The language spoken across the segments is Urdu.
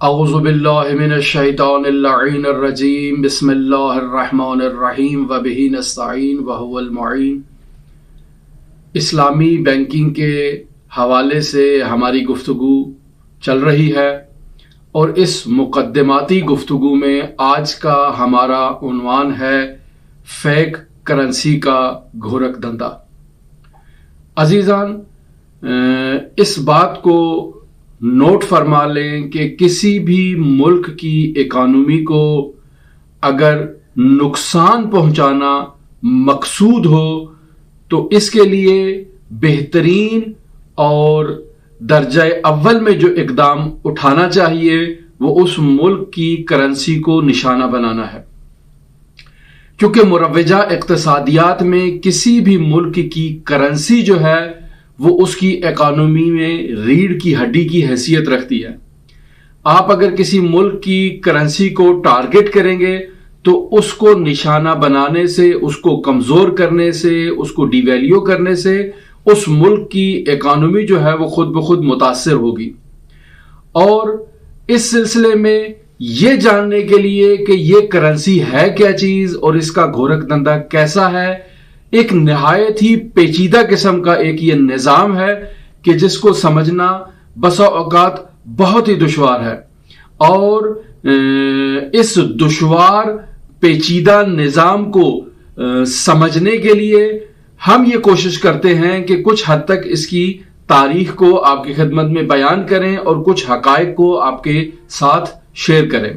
اعوذ باللہ من الشیطان اللعین الرجیم بسم اللہ الرحمن الرحیم وبہ نستعین وہو المعین۔ اسلامی بینکنگ کے حوالے سے ہماری گفتگو چل رہی ہے اور اس مقدماتی گفتگو میں آج کا ہمارا عنوان ہے فیک کرنسی کا گھورک دھندا۔ عزیزان، اس بات کو نوٹ فرما لیں کہ کسی بھی ملک کی اکانومی کو اگر نقصان پہنچانا مقصود ہو تو اس کے لیے بہترین اور درجہ اول میں جو اقدام اٹھانا چاہیے وہ اس ملک کی کرنسی کو نشانہ بنانا ہے، کیونکہ مروجہ اقتصادیات میں کسی بھی ملک کی کرنسی جو ہے وہ اس کی اکانومی میں ریڑھ کی ہڈی کی حیثیت رکھتی ہے۔ آپ اگر کسی ملک کی کرنسی کو ٹارگٹ کریں گے تو اس کو نشانہ بنانے سے، اس کو کمزور کرنے سے، اس کو ڈی ویلیو کرنے سے اس ملک کی اکانومی جو ہے وہ خود بخود متاثر ہوگی۔ اور اس سلسلے میں یہ جاننے کے لیے کہ یہ کرنسی ہے کیا چیز اور اس کا گھورک دھندا کیسا ہے، ایک نہایت ہی پیچیدہ قسم کا ایک یہ نظام ہے کہ جس کو سمجھنا بسا اوقات بہت ہی دشوار ہے، اور اس دشوار پیچیدہ نظام کو سمجھنے کے لیے ہم یہ کوشش کرتے ہیں کہ کچھ حد تک اس کی تاریخ کو آپ کی خدمت میں بیان کریں اور کچھ حقائق کو آپ کے ساتھ شیئر کریں۔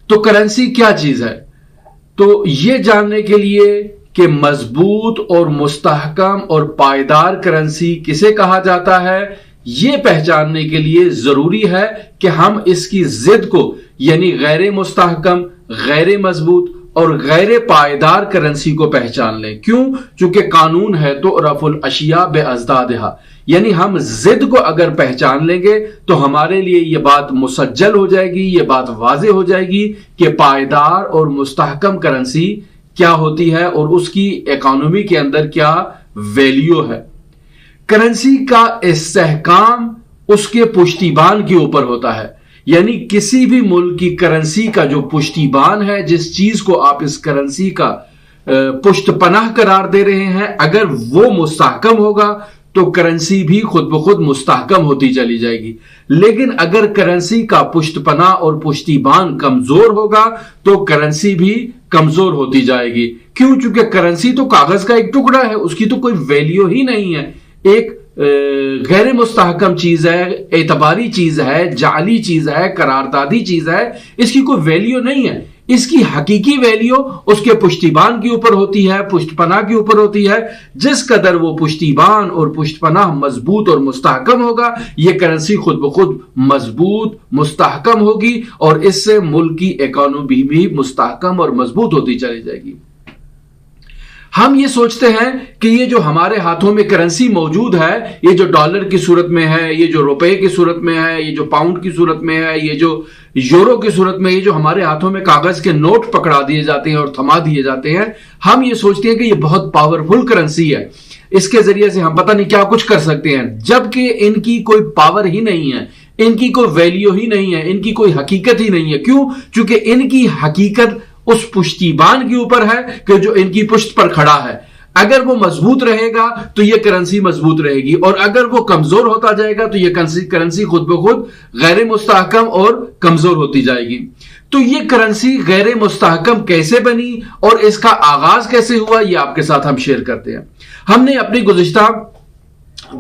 تو کرنسی کیا چیز ہے؟ تو یہ جاننے کے لیے کہ مضبوط اور مستحکم اور پائیدار کرنسی کسے کہا جاتا ہے، یہ پہچاننے کے لیے ضروری ہے کہ ہم اس کی ضد کو یعنی غیر مستحکم، غیر مضبوط اور غیر پائیدار کرنسی کو پہچان لیں۔ کیوں؟ چونکہ قانون ہے تو رفع الاشیاء بازدادہا، یعنی ہم ضد کو اگر پہچان لیں گے تو ہمارے لیے یہ بات مسجل ہو جائے گی، یہ بات واضح ہو جائے گی کہ پائیدار اور مستحکم کرنسی کیا ہوتی ہے اور اس کی اکانومی کے اندر کیا ویلیو ہے۔ کرنسی کا استحکام اس کے پشتیبان کے اوپر ہوتا ہے، یعنی کسی بھی ملک کی کرنسی کا جو پشتیبان ہے، جس چیز کو آپ اس کرنسی کا پشت پناہ قرار دے رہے ہیں، اگر وہ مستحکم ہوگا تو کرنسی بھی خود بخود مستحکم ہوتی چلی جائے گی۔ لیکن اگر کرنسی کا پشت پناہ اور پشتیبان کمزور ہوگا تو کرنسی بھی کمزور ہوتی جائے گی۔ کیوں؟ چونکہ کرنسی تو کاغذ کا ایک ٹکڑا ہے، اس کی تو کوئی ویلیو ہی نہیں ہے، ایک غیر مستحکم چیز ہے، اعتباری چیز ہے، جعلی چیز ہے، قراردادی چیز ہے، اس کی کوئی ویلیو نہیں ہے۔ اس کی حقیقی ویلیو اس کے پشتیبان کے اوپر ہوتی ہے، پشت پناہ کے اوپر ہوتی ہے۔ جس قدر وہ پشتیبان اور پشت پناہ مضبوط اور مستحکم ہوگا، یہ کرنسی خود بخود مضبوط مستحکم ہوگی اور اس سے ملک کی اکانومی بھی مستحکم اور مضبوط ہوتی چلی جائے گی۔ ہم یہ سوچتے ہیں کہ یہ جو ہمارے ہاتھوں میں کرنسی موجود ہے، یہ جو ڈالر کی صورت میں ہے، یہ جو روپے کی صورت میں ہے، یہ جو پاؤنڈ کی صورت میں ہے، یہ جو یورو کی صورت میں، یہ جو ہمارے ہاتھوں میں کاغذ کے نوٹ پکڑا دیے جاتے ہیں اور تھما دیے جاتے ہیں، ہم یہ سوچتے ہیں کہ یہ بہت پاورفل کرنسی ہے، اس کے ذریعے سے ہم پتہ نہیں کیا کچھ کر سکتے ہیں، جبکہ ان کی کوئی پاور ہی نہیں ہے، ان کی کوئی ویلیو ہی نہیں ہے، ان کی کوئی حقیقت ہی نہیں ہے۔ کیوں؟ چونکہ ان کی حقیقت اس پشتیبان کے اوپر ہے کہ جو ان کی پشت پر کھڑا ہے۔ اگر وہ مضبوط رہے گا تو یہ کرنسی مضبوط رہے گی، اور اگر وہ کمزور ہوتا جائے گا تو یہ کرنسی خود بخود غیر مستحکم اور کمزور ہوتی جائے گی۔ تو یہ کرنسی غیر مستحکم کیسے بنی اور اس کا آغاز کیسے ہوا، یہ آپ کے ساتھ ہم شیئر کرتے ہیں۔ ہم نے اپنی گزشتہ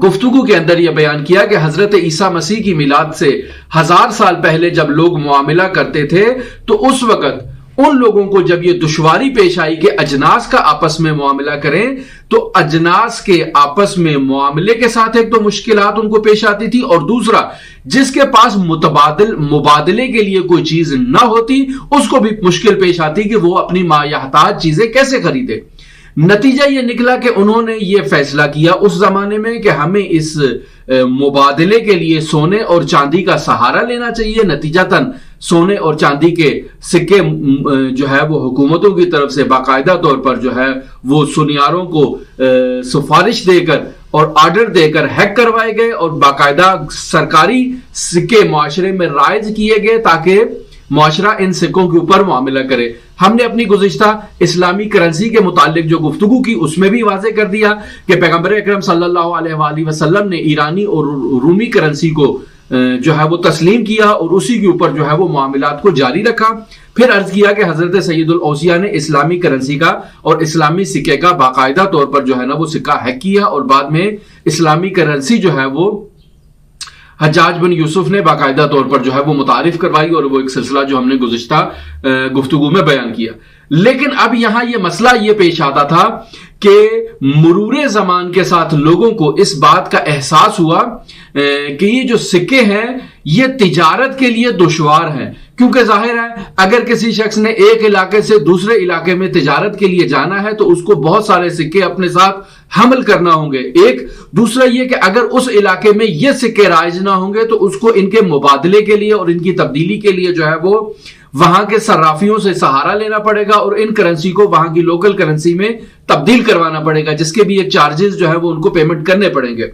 گفتگو کے اندر یہ بیان کیا کہ حضرت عیسیٰ مسیح کی میلاد سے 1000 سال پہلے جب لوگ معاملہ کرتے تھے تو اس وقت ان لوگوں کو جب یہ دشواری پیش آئی کہ اجناس کا آپس میں معاملہ کریں تو اجناس کے آپس میں معاملے کے ساتھ ایک تو مشکلات ان کو پیش آتی تھی، اور دوسرا جس کے پاس مبادلے کے لیے کوئی چیز نہ ہوتی اس کو بھی مشکل پیش آتی کہ وہ اپنی مایحتاج چیزیں کیسے خریدے۔ نتیجہ یہ نکلا کہ انہوں نے یہ فیصلہ کیا اس زمانے میں کہ ہمیں اس مبادلے کے لیے سونے اور چاندی کا سہارا لینا چاہیے۔ نتیجتاً سونے اور چاندی کے سکے جو ہے وہ حکومتوں کی طرف سے باقاعدہ طور پر جو ہے وہ سنیاروں کو سفارش دے کر اور آرڈر دے کر ہیک کروائے گئے اور باقاعدہ سرکاری سکے معاشرے میں رائج کیے گئے تاکہ معاشرہ ان سکوں کے اوپر معاملہ کرے۔ ہم نے اپنی گزشتہ اسلامی کرنسی کے متعلق جو گفتگو کی اس میں بھی واضح کر دیا کہ پیغمبر اکرم صلی اللہ علیہ وآلہ وسلم نے ایرانی اور رومی کرنسی کو جو ہے وہ تسلیم کیا اور اسی کے اوپر جو ہے وہ معاملات کو جاری رکھا۔ پھر عرض کیا کہ حضرت سید الاوصیاء نے اسلامی کرنسی کا اور اسلامی سکے کا باقاعدہ طور پر جو ہے نا وہ سکہ ہیک کیا اور بعد میں اسلامی کرنسی جو ہے وہ حجاج بن یوسف نے باقاعدہ طور پر جو ہے وہ متعارف کروائی اور وہ ایک سلسلہ جو ہم نے گزشتہ گفتگو میں بیان کیا۔ لیکن اب یہاں یہ مسئلہ یہ پیش آتا تھا کہ مرور زمان کے ساتھ لوگوں کو اس بات کا احساس ہوا کہ یہ جو سکے ہیں یہ تجارت کے لیے دشوار ہیں، کیونکہ ظاہر ہے اگر کسی شخص نے ایک علاقے سے دوسرے علاقے میں تجارت کے لیے جانا ہے تو اس کو بہت سارے سکے اپنے ساتھ حمل کرنا ہوں گے۔ ایک دوسرا یہ کہ اگر اس علاقے میں یہ سکے رائج نہ ہوں گے تو اس کو ان کے مبادلے کے لیے اور ان کی تبدیلی کے لیے جو ہے وہ وہاں کے صرافیوں سے سہارا لینا پڑے گا اور ان کرنسی کو وہاں کی لوکل کرنسی میں تبدیل کروانا پڑے گا، جس کے بھی ایک چارجز جو ہے وہ ان کو پیمنٹ کرنے پڑیں گے۔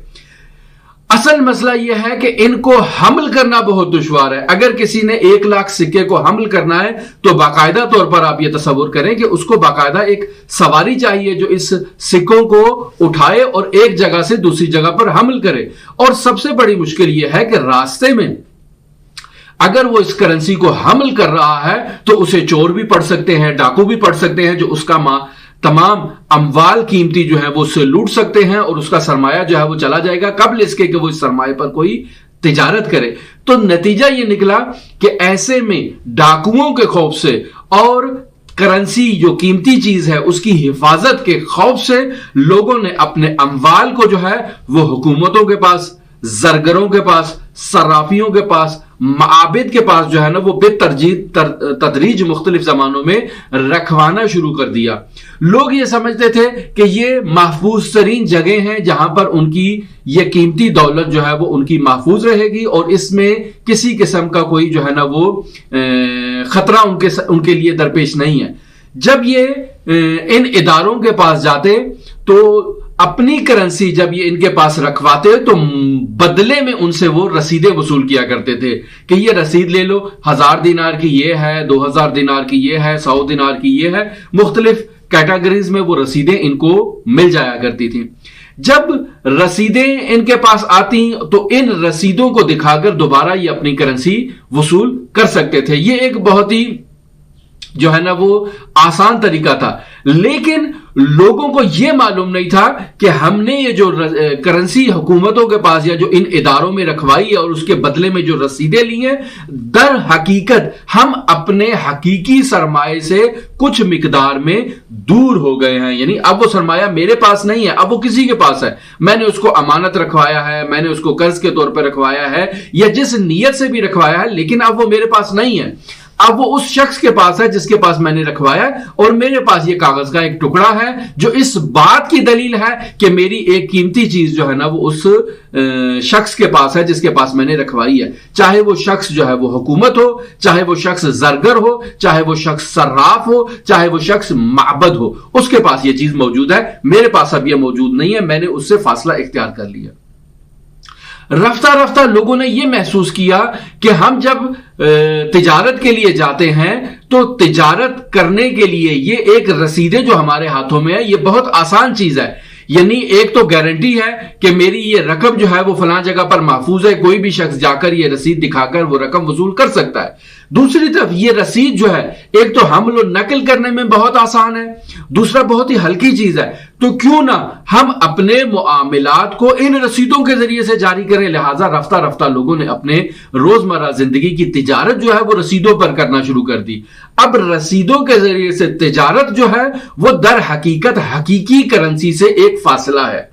اصل مسئلہ یہ ہے کہ ان کو حمل کرنا بہت دشوار ہے۔ اگر کسی نے 1 لاکھ سکے کو حمل کرنا ہے تو باقاعدہ طور پر آپ یہ تصور کریں کہ اس کو باقاعدہ ایک سواری چاہیے جو اس سکوں کو اٹھائے اور ایک جگہ سے دوسری جگہ پر حمل کرے، اور سب سے بڑی مشکل یہ ہے کہ راستے میں اگر وہ اس کرنسی کو حمل کر رہا ہے تو اسے چور بھی پڑ سکتے ہیں، ڈاکو بھی پڑ سکتے ہیں، جو اس کا تمام اموال قیمتی جو ہے وہ اس سے لوٹ سکتے ہیں اور اس کا سرمایہ جو ہے وہ چلا جائے گا قبل اس کے کہ وہ اس سرمایہ پر کوئی تجارت کرے۔ تو نتیجہ یہ نکلا کہ ایسے میں ڈاکوؤں کے خوف سے اور کرنسی جو قیمتی چیز ہے اس کی حفاظت کے خوف سے لوگوں نے اپنے اموال کو جو ہے وہ حکومتوں کے پاس، زرگروں کے پاس، صرافیوں کے پاس، معابد کے پاس جو ہے نا وہ تدریج مختلف زمانوں میں رکھوانا شروع کر دیا۔ لوگ یہ سمجھتے تھے کہ یہ محفوظ ترین جگہ ہیں جہاں پر ان کی یہ قیمتی دولت جو ہے وہ ان کی محفوظ رہے گی اور اس میں کسی قسم کا کوئی جو ہے نا وہ خطرہ ان کے لیے درپیش نہیں ہے۔ جب یہ ان اداروں کے پاس جاتے تو اپنی کرنسی جب یہ ان کے پاس رکھواتے تو بدلے میں ان سے وہ رسیدیں وصول کیا کرتے تھے کہ یہ رسید لے لو، 1000 دینار کی یہ ہے، 2000 دینار کی یہ ہے، 100 دینار کی یہ ہے، مختلف کیٹاگریز میں وہ رسیدیں ان کو مل جایا کرتی تھیں۔ جب رسیدیں ان کے پاس آتی تو ان رسیدوں کو دکھا کر دوبارہ یہ اپنی کرنسی وصول کر سکتے تھے۔ یہ ایک بہت ہی جو ہے نا وہ آسان طریقہ تھا، لیکن لوگوں کو یہ معلوم نہیں تھا کہ ہم نے یہ جو کرنسی حکومتوں کے پاس یا جو ان اداروں میں رکھوائی ہے اور اس کے بدلے میں جو رسیدیں لی ہیں، در حقیقت ہم اپنے حقیقی سرمایہ سے کچھ مقدار میں دور ہو گئے ہیں۔ یعنی اب وہ سرمایہ میرے پاس نہیں ہے، اب وہ کسی کے پاس ہے، میں نے اس کو امانت رکھوایا ہے، میں نے اس کو قرض کے طور پر رکھوایا ہے یا جس نیت سے بھی رکھوایا ہے، لیکن اب وہ میرے پاس نہیں ہے، اب وہ اس شخص کے پاس ہے جس کے پاس میں نے رکھوایا اور میرے پاس یہ کاغذ کا ایک ٹکڑا ہے جو اس بات کی دلیل ہے کہ میری ایک قیمتی چیز جو ہے نا وہ اس شخص کے پاس ہے جس کے پاس میں نے رکھوائی ہے، چاہے وہ شخص جو ہے وہ حکومت ہو، چاہے وہ شخص زرگر ہو، چاہے وہ شخص صراف ہو، چاہے وہ شخص معبد ہو، اس کے پاس یہ چیز موجود ہے، میرے پاس اب یہ موجود نہیں ہے، میں نے اس سے فاصلہ اختیار کر لیا۔ رفتہ رفتہ لوگوں نے یہ محسوس کیا کہ ہم جب تجارت کے لیے جاتے ہیں تو تجارت کرنے کے لیے یہ ایک رسیدیں جو ہمارے ہاتھوں میں ہے یہ بہت آسان چیز ہے، یعنی ایک تو گارنٹی ہے کہ میری یہ رقم جو ہے وہ فلاں جگہ پر محفوظ ہے، کوئی بھی شخص جا کر یہ رسید دکھا کر وہ رقم وصول کر سکتا ہے۔ دوسری طرف یہ رسید جو ہے ایک تو حمل و نقل کرنے میں بہت آسان ہے، دوسرا بہت ہی ہلکی چیز ہے، تو کیوں نہ ہم اپنے معاملات کو ان رسیدوں کے ذریعے سے جاری کریں۔ لہٰذا رفتہ رفتہ لوگوں نے اپنے روزمرہ زندگی کی تجارت جو ہے وہ رسیدوں پر کرنا شروع کر دی۔ اب رسیدوں کے ذریعے سے تجارت جو ہے وہ در حقیقت حقیقی کرنسی سے ایک فاصلہ ہے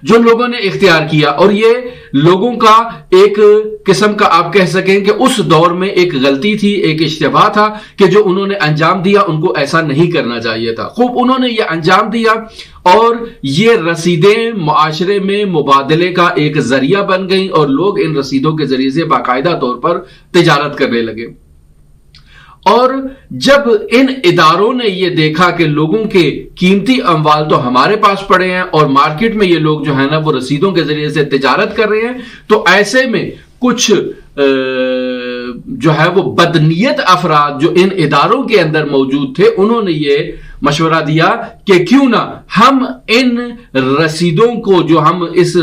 جو لوگوں نے اختیار کیا، اور یہ لوگوں کا ایک قسم کا آپ کہہ سکیں کہ اس دور میں ایک غلطی تھی، ایک اشتباہ تھا کہ جو انہوں نے انجام دیا، ان کو ایسا نہیں کرنا چاہیے تھا۔ خوب انہوں نے یہ انجام دیا اور یہ رسیدیں معاشرے میں مبادلے کا ایک ذریعہ بن گئیں اور لوگ ان رسیدوں کے ذریعے سے باقاعدہ طور پر تجارت کرنے لگے۔ اور جب ان اداروں نے یہ دیکھا کہ لوگوں کے قیمتی اموال تو ہمارے پاس پڑے ہیں اور مارکیٹ میں یہ لوگ جو ہے نا وہ رسیدوں کے ذریعے سے تجارت کر رہے ہیں، تو ایسے میں کچھ جو ہے وہ بدنیت افراد جو ان اداروں کے اندر موجود تھے، انہوں نے یہ مشورہ دیا کہ کیوں نہ ہم ان رسیدوں کو، جو ہم اس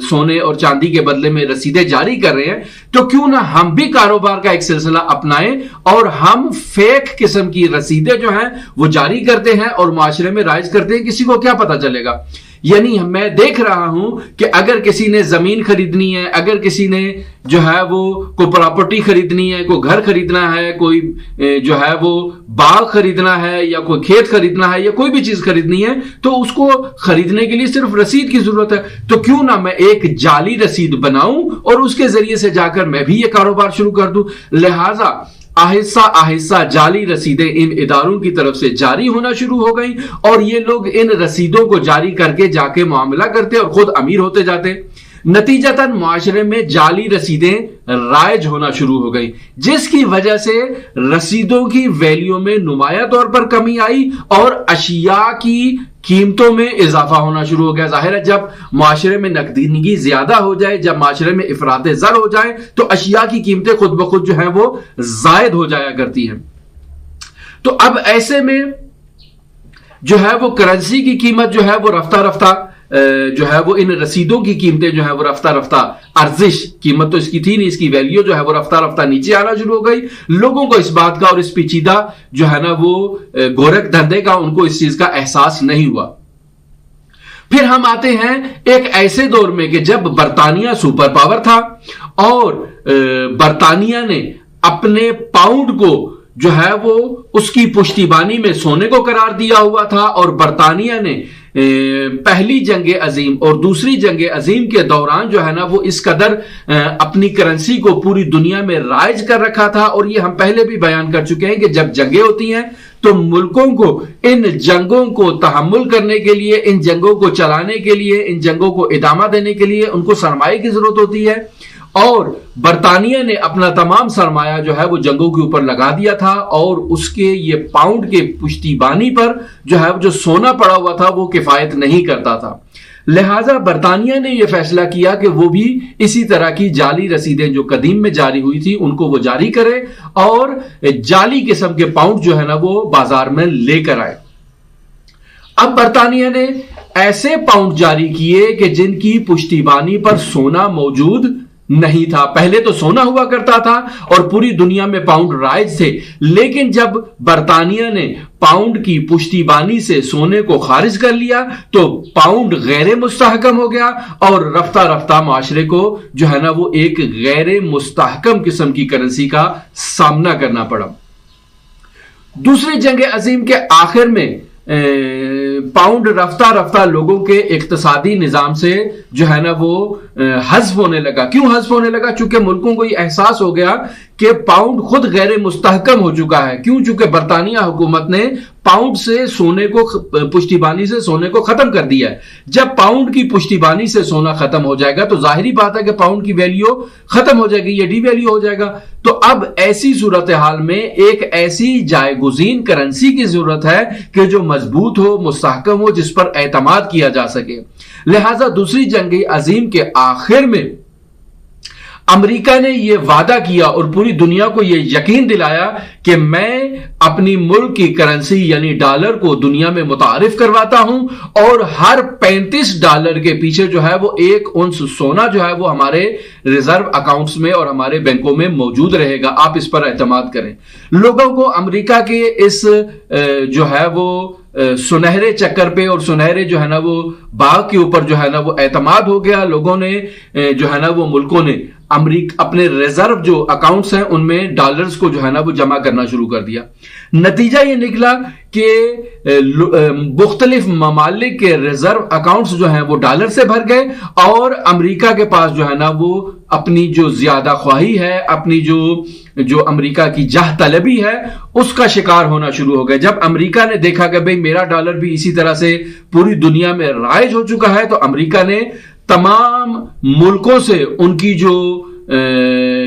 سونے اور چاندی کے بدلے میں رسیدیں جاری کر رہے ہیں، تو کیوں نہ ہم بھی کاروبار کا ایک سلسلہ اپنائیں اور ہم فیک قسم کی رسیدیں جو ہیں وہ جاری کرتے ہیں اور معاشرے میں رائج کرتے ہیں، کسی کو کیا پتا چلے گا۔ یعنی میں دیکھ رہا ہوں کہ اگر کسی نے زمین خریدنی ہے، اگر کسی نے جو ہے وہ کوئی پراپرٹی خریدنی ہے، کوئی گھر خریدنا ہے، کوئی جو ہے وہ باغ خریدنا ہے یا کوئی کھیت خریدنا ہے یا کوئی بھی چیز خریدنی ہے، تو اس کو خریدنے کے لیے صرف رسید کی ضرورت ہے۔ تو کیوں نہ میں ایک جعلی رسید بناؤں اور اس کے ذریعے سے جا کر میں بھی یہ کاروبار شروع کر دوں۔ لہٰذا آہستہ آہستہ جعلی رسیدیں ان اداروں کی طرف سے جاری ہونا شروع ہو گئیں اور یہ لوگ ان رسیدوں کو جاری کر کے جا کے معاملہ کرتے اور خود امیر ہوتے جاتے۔ نتیجتاً معاشرے میں جعلی رسیدیں رائج ہونا شروع ہو گئی، جس کی وجہ سے رسیدوں کی ویلیو میں نمایاں طور پر کمی آئی اور اشیاء کی قیمتوں میں اضافہ ہونا شروع ہو گیا۔ ظاہر ہے جب معاشرے میں نقدینگی زیادہ ہو جائے، جب معاشرے میں افراط زر ہو جائے، تو اشیاء کی قیمتیں خود بخود جو ہیں وہ زائد ہو جایا کرتی ہیں۔ تو اب ایسے میں جو ہے وہ کرنسی کی قیمت جو ہے وہ رفتہ رفتہ جو ہے وہ ان رسیدوں کی قیمتیں جو ہیں وہ رفتہ رفتہ ارزش، قیمت تو اس کی تھی نہیں، اس کی ویلیو جو ہے وہ رفتہ رفتہ نیچے آنا شروع ہو گئی۔ لوگوں کو اس بات کا اور اس پیچیدہ جو ہے نا وہ گورکھ دھندے کا ان کو اس چیز کا احساس نہیں ہوا۔ پھر ہم آتے ہیں ایک ایسے دور میں کہ جب برطانیہ سپر پاور تھا اور برطانیہ نے اپنے پاؤنڈ کو جو ہے وہ اس کی پشتیبانی میں سونے کو قرار دیا ہوا تھا، اور برطانیہ نے پہلی جنگ عظیم اور دوسری جنگ عظیم کے دوران جو ہے نا وہ اس قدر اپنی کرنسی کو پوری دنیا میں رائج کر رکھا تھا، اور یہ ہم پہلے بھی بیان کر چکے ہیں کہ جب جنگیں ہوتی ہیں تو ملکوں کو ان جنگوں کو تحمل کرنے کے لیے، ان جنگوں کو چلانے کے لیے، ان جنگوں کو ادامہ دینے کے لیے ان کو سرمایہ کی ضرورت ہوتی ہے، اور برطانیہ نے اپنا تمام سرمایہ جو ہے وہ جنگوں کے اوپر لگا دیا تھا، اور اس کے یہ پاؤنڈ کے پشتیبانی پر جو ہے جو سونا پڑا ہوا تھا وہ کفایت نہیں کرتا تھا۔ لہٰذا برطانیہ نے یہ فیصلہ کیا کہ وہ بھی اسی طرح کی جعلی رسیدیں جو قدیم میں جاری ہوئی تھی ان کو وہ جاری کرے اور جعلی قسم کے پاؤنڈ جو ہے نا وہ بازار میں لے کر آئے۔ اب برطانیہ نے ایسے پاؤنڈ جاری کیے کہ جن کی پشتیبانی پر سونا موجود نہیں تھا۔ پہلے تو سونا ہوا کرتا تھا اور پوری دنیا میں پاؤنڈ رائج تھے، لیکن جب برطانیہ نے پاؤنڈ کی پشتیبانی سے سونے کو خارج کر لیا تو پاؤنڈ غیر مستحکم ہو گیا اور رفتہ رفتہ معاشرے کو جو ہے نا وہ ایک غیر مستحکم قسم کی کرنسی کا سامنا کرنا پڑا۔ دوسری جنگ عظیم کے آخر میں پاؤنڈ رفتہ رفتہ لوگوں کے اقتصادی نظام سے جو ہے نا وہ حذف ہونے لگا۔ کیوں حذف ہونے لگا؟ چونکہ ملکوں کو یہ احساس ہو گیا کہ پاؤنڈ خود غیر مستحکم ہو چکا ہے۔ کیوں؟ چونکہ برطانیہ حکومت نے پاؤنڈ سے سونے کو پشتیبانی سے سونے کو ختم کر دیا ہے۔ جب پاؤنڈ کی پشتیبانی سے سونا ختم ہو جائے گا تو ظاہری بات ہے کہ پاؤنڈ کی ویلیو ختم ہو جائے گی، یہ ڈی ویلیو ہو جائے گا۔ تو اب ایسی صورتحال میں ایک ایسی جائے گزین کرنسی کی ضرورت ہے کہ جو مضبوط ہو، مستحکم ہو، جس پر اعتماد کیا جا سکے۔ لہٰذا دوسری جنگ عظیم کے آخر میں امریکہ نے یہ وعدہ کیا اور پوری دنیا کو یہ یقین دلایا کہ میں اپنی ملک کی کرنسی یعنی ڈالر کو دنیا میں متعارف کرواتا ہوں، اور ہر $35 کے پیچھے جو ہے وہ 1 اونس سونا جو ہے وہ ہمارے ریزرو اکاؤنٹس میں اور ہمارے بینکوں میں موجود رہے گا، آپ اس پر اعتماد کریں۔ لوگوں کو امریکہ کے اس جو ہے وہ سنہرے چکر پہ اور سنہرے جو ہے نا وہ باغ کے اوپر جو ہے نا وہ اعتماد ہو گیا۔ لوگوں نے جو ہے نا وہ ملکوں نے اپنے ریزرو جو اکاؤنٹس ہیں ان میں ڈالرز کو جو ہے نا وہ جمع کرنا شروع کر دیا۔ نتیجہ یہ نکلا کہ مختلف ممالک کے ریزرو اکاؤنٹس جو ہیں وہ ڈالر سے بھر گئے، اور امریکہ کے پاس جو ہے نا وہ اپنی جو زیادہ خواہی ہے، اپنی جو امریکہ کی جاہ طلبی ہے اس کا شکار ہونا شروع ہو گئے۔ جب امریکہ نے دیکھا کہ بھئی میرا ڈالر بھی اسی طرح سے پوری دنیا میں رائج ہو چکا ہے، تو امریکہ نے تمام ملکوں سے ان کی جو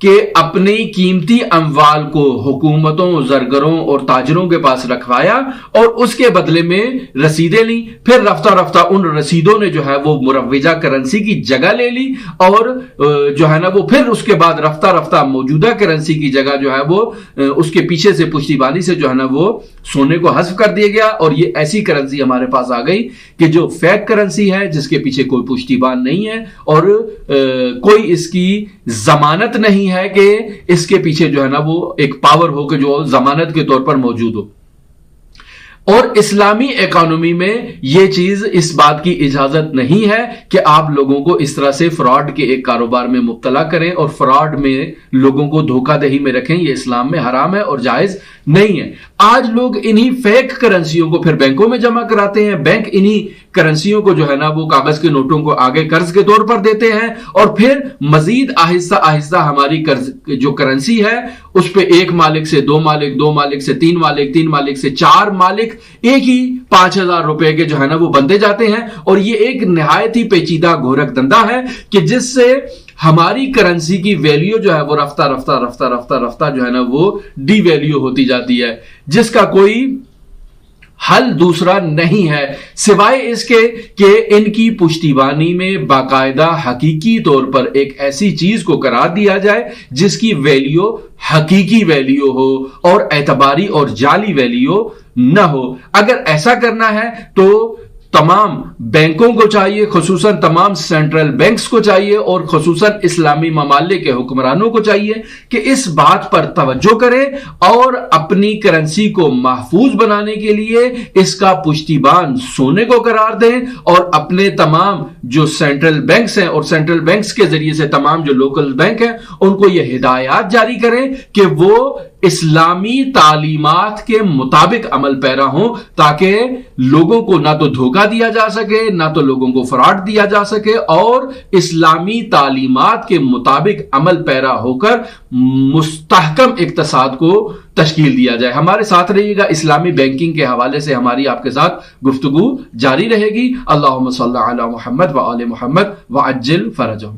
کہ اپنی قیمتی اموال کو حکومتوں، زرگروں اور تاجروں کے پاس رکھوایا اور اس کے بدلے میں رسیدیں لی. پھر رفتہ رفتہ ان رسیدوں نے جو ہے وہ مروجہ کرنسی کی جگہ لے لی اور جو ہے نا وہ پھر اس کے بعد رفتہ رفتہ موجودہ کرنسی کی جگہ جو ہے وہ اس کے پیچھے سے پشتیبانی سے جو ہے نا وہ سونے کو حذف کر دیا گیا. اور یہ ایسی کرنسی ہمارے پاس آ گئی کہ جو فیک کرنسی ہے، جس کے پیچھے کوئی پشتیبان نہیں ہے اور کوئی اس کی ضمانت نہیں ہے کہ اس کے پیچھے جو ہے نا وہ ایک پاور ہو کہ جو ضمانت کے طور پر موجود ہو. اور اسلامی اکانومی میں یہ چیز اس بات کی اجازت نہیں ہے کہ آپ لوگوں کو اس طرح سے فراڈ کے ایک کاروبار میں مبتلا کریں اور فراڈ میں لوگوں کو دھوکہ دہی میں رکھیں. یہ اسلام میں حرام ہے اور جائز نہیں ہے. آج لوگ انہی فیک کرنسیوں کو پھر بینکوں میں جمع کراتے ہیں. بینک انہی کرنسیوں کو جو ہے نا وہ کاغذ کے نوٹوں کو آگے قرض کے طور پر دیتے ہیں اور پھر مزید آہستہ آہستہ ہماری جو کرنسی ہے اس پہ ایک مالک سے دو مالک، دو مالک سے تین مالک، تین مالک سے چار مالک ایک ہی 5,000 روپے کے جو ہے نا وہ بندے جاتے ہیں. اور یہ ایک نہایت ہی پیچیدہ گھورک دندہ ہے کہ جس سے ہماری کرنسی کی ویلیو جو ہے وہ رفتہ رفتہ رفتہ رفتہ رفتہ جو ہے نا وہ ڈی ویلیو ہوتی جاتی ہے، جس کا کوئی حل دوسرا نہیں ہے سوائے اس کے کہ ان کی پشتیبانی میں باقاعدہ حقیقی طور پر ایک ایسی چیز کو قرار دیا جائے جس کی ویلیو حقیقی ویلیو ہو اور اعتباری اور جعلی ویلیو نہ ہو. اگر ایسا کرنا ہے تو تمام بینکوں کو چاہیے، خصوصاً تمام سینٹرل بینکس کو چاہیے اور خصوصاً اسلامی ممالک کے حکمرانوں کو چاہیے کہ اس بات پر توجہ کریں اور اپنی کرنسی کو محفوظ بنانے کے لیے اس کا پشتیبان سونے کو قرار دیں اور اپنے تمام جو سینٹرل بینکس ہیں اور سینٹرل بینکس کے ذریعے سے تمام جو لوکل بینک ہیں ان کو یہ ہدایات جاری کریں کہ وہ اسلامی تعلیمات کے مطابق عمل پیرا ہوں تاکہ لوگوں کو نہ تو دھوکہ دیا جا سکے، نہ تو لوگوں کو فراڈ دیا جا سکے اور اسلامی تعلیمات کے مطابق عمل پیرا ہو کر مستحکم اقتصاد کو تشکیل دیا جائے. ہمارے ساتھ رہیے گا. اسلامی بینکنگ کے حوالے سے ہماری آپ کے ساتھ گفتگو جاری رہے گی. اللہم صلی علی محمد و آل محمد وعجل فرجہم.